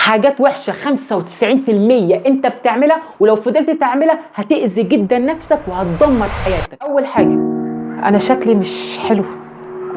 حاجات وحشه 95% انت بتعملها، ولو فضلت تعملها هتأذي جدا نفسك وهتدمر حياتك. اول حاجه، انا شكلي مش حلو،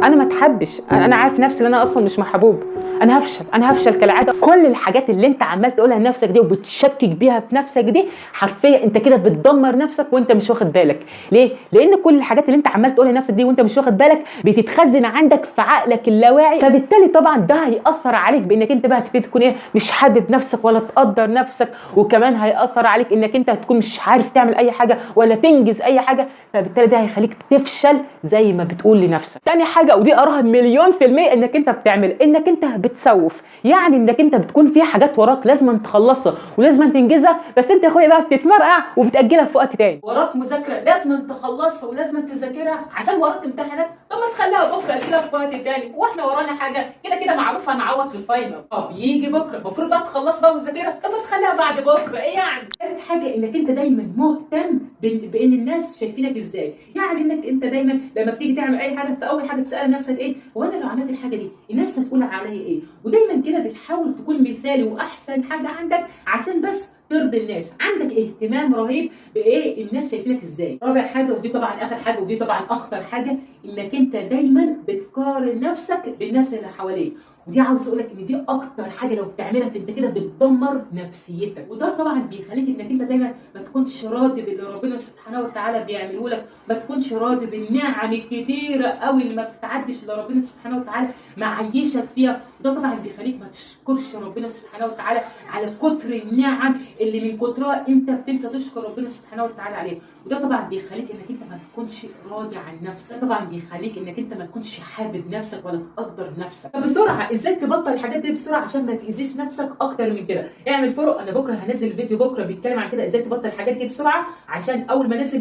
انا ما اتحبش، انا عارف نفسي ان انا اصلا مش محبوب، انا هفشل كالعاده. كل الحاجات اللي انت عمال تقولها لنفسك دي وبتشكك بيها في نفسك دي، حرفيا انت كده بتدمر نفسك وانت مش واخد بالك. ليه؟ لان كل الحاجات اللي انت عمال تقولها لنفسك دي وانت مش واخد بالك بتتخزن عندك في عقلك اللاواعي، فبالتالي طبعا ده هيأثر عليك بانك انت بقى هتبتدي تكون ايه، مش حابب نفسك ولا تقدر نفسك، وكمان هيأثر عليك انك انت هتكون مش عارف تعمل اي حاجه ولا تنجز اي حاجه، فبالتالي ده هيخليك تفشل زي ما بتقول لنفسك. تاني حاجه، ودي اراها مليون في المية، انك انت بتعمل انك انت بتسوف، يعني انك انت بتكون في حاجات وراك لازم تخلصها ولازم تنجزها، بس انت يا اخويا بقى بتتمرقع وبتأجلها في وقت تاني. وراك مذاكره لازم تخلصها ولازم تذاكرها عشان وراك امتحانات، طب ما تخليها بكره اجلها في وقت تاني، واحنا ورانا حاجه كده كده معروفه هنعوض في الفاينل، طب يجي بكره المفروض بقى تخلصها بقى وتذاكرها، طب ما تخليها بعد بكره، ايه يعني؟ ثالث حاجه، انك انت دايما مهتم بان الناس شايفينك ازاي، يعني انك انت دايما لما بتيجي تعمل اي حاجه فاول حاجه تسال نفسك ايه، هو انا لو عملت الحاجه دي الناس هتقول عليا ايه، ودايما كده بتحاول تكون مثالي واحسن حاجه عندك عشان بس ترضي الناس، عندك اهتمام رهيب بايه الناس شايفينك ازاي. رابع حاجه، ودي طبعا اخر حاجه ودي طبعا اخطر حاجه، انك انت دايما بتقارن نفسك بالناس اللي حواليك، ودي عاوز اقول لك ان دي اكتر حاجه لو بتعملها فانت كده بتدمر نفسيتك، وده طبعا بيخليك انك انت دايما ما تكونش راضي باللي ربنا سبحانه وتعالى بيعمله لك، ما تكونش راضي بالنعم الكتيره قوي اللي ما بتتعدش اللي ربنا سبحانه وتعالى معيشك فيها، وده طبعا بيخليك ما تشكرش ربنا سبحانه وتعالى على كتر النعم اللي من كترها انت بتنسى تشكر ربنا سبحانه وتعالى عليه، وده طبعا بيخليك انك انت ما تكونش راضي عن نفسك، طبعا بيخليك انك انت ما تكونش حابب نفسك ولا تقدر نفسك. فبسرعه ازاي تبطل الحاجات دي بسرعه عشان ما تاذيش نفسك اكتر من كده؟ اعمل فولو، انا بكره هنزل فيديو بكره بيتكلم عن كده ازاي تبطل الحاجات دي بسرعه، عشان اول ما انزل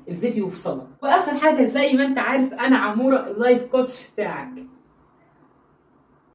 الفيديو يوصلك. واخر حاجه، زي ما انت عارف انا عموره اللايف كوتش بتاعك.